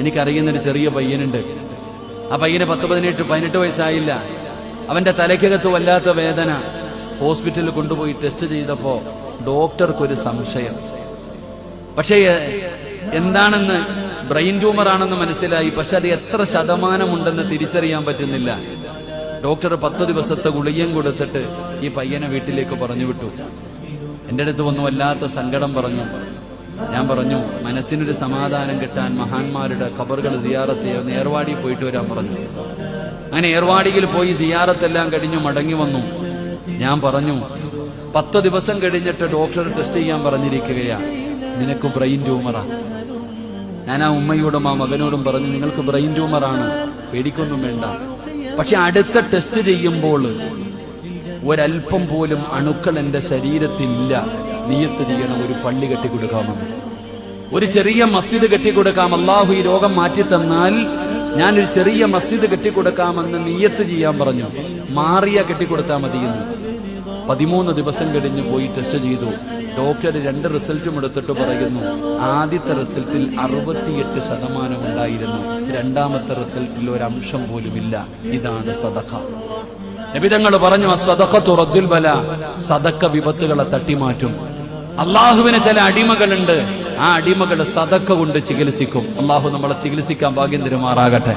എനിക്കറിയുന്നൊരു ചെറിയ പയ്യനുണ്ട്. ആ പയ്യന് 18 വയസ്സായില്ല. അവന്റെ തലയ്ക്കകത്ത് വല്ലാത്ത വേദന. ഹോസ്പിറ്റലിൽ കൊണ്ടുപോയി ടെസ്റ്റ് ചെയ്തപ്പോ ഡോക്ടർക്കൊരു സംശയം. പക്ഷേ എന്താണെന്ന്, ബ്രെയിൻ ട്യൂമർ ആണെന്ന് മനസ്സിലായി. പക്ഷെ അത് എത്ര ശതമാനമുണ്ടെന്ന് തിരിച്ചറിയാൻ പറ്റുന്നില്ല. ഡോക്ടർ 10 ദിവസത്തെ ഗുളികയും കൊടുത്തിട്ട് ഈ പയ്യനെ വീട്ടിലേക്ക് പറഞ്ഞു വിട്ടു. എൻ്റെ അടുത്ത് വന്നു വല്ലാത്ത സങ്കടം പറഞ്ഞു. ഞാൻ പറഞ്ഞു, മനസ്സിനൊരു സമാധാനം കിട്ടാൻ മഹാന്മാരുടെ ഖബറുകൾ സിയാറത്ത് ചെയ്യാൻ ഏർവാടി പോയിട്ട് വരാൻ പറഞ്ഞു. അങ്ങനെ ഏർവാടിയിൽ പോയി സിയാറത്തെല്ലാം കഴിഞ്ഞു മടങ്ങി വന്നു. ഞാൻ പറഞ്ഞു, 10 ദിവസം കഴിഞ്ഞിട്ട് ഡോക്ടർ ടെസ്റ്റ് ചെയ്യാൻ പറഞ്ഞിരിക്കുകയാ, നിനക്ക് ബ്രെയിൻ ട്യൂമറാ. ഞാൻ ആ ഉമ്മയോടും ആ മകനോടും പറഞ്ഞു, നിങ്ങൾക്ക് ബ്രെയിൻ ട്യൂമറാണ്, പേടിക്കൊന്നും വേണ്ട. പക്ഷെ അടുത്ത ടെസ്റ്റ് ചെയ്യുമ്പോൾ ഒരൽപ്പം പോലും അണുക്കൾ എന്റെ ശരീരത്തിലില്ല. നിയത്ത് ചെയ്യണം, ഒരു പള്ളി കെട്ടിക്കൊടുക്കാമെന്ന്, ഒരു ചെറിയ മസ്ജിദ് കെട്ടിക്കൊടുക്കാം. അള്ളാഹു ഈ രോഗം മാറ്റി തന്നാൽ ഞാനൊരു ചെറിയ മസ്ജിദ് കെട്ടിക്കൊടുക്കാമെന്ന് നിയത്ത് ചെയ്യാൻ പറഞ്ഞു. മാറിയ കെട്ടിക്കൊടുത്താൽ മതിയെന്ന്. 13 ദിവസം കഴിഞ്ഞ് പോയി ടെസ്റ്റ് ചെയ്തു. ഡോക്ടർ 2 റിസൾട്ടും എടുത്തിട്ട് പറയുന്നു, ആദ്യത്തെ റിസൾട്ടിൽ 68% ഉണ്ടായിരുന്നു, രണ്ടാമത്തെ റിസൾട്ടിൽ ഒരു അംശം പോലുമില്ല. ഇതാണ് സദഖ. നബി തങ്ങൾ പറഞ്ഞു, അസ്സദഖത്തു റദ്ദുൽ ബലാ, സദഖ വിപത്തുകളെ തട്ടിമാറ്റും. അള്ളാഹുവിന് ചില അടിമകളുണ്ട്, ആ അടിമകൾ സദഖ കൊണ്ട് ചികിത്സിക്കും. അള്ളാഹു നമ്മളെ ചികിത്സിക്കാൻ ഭാഗ്യം തരുമാറാകട്ടെ.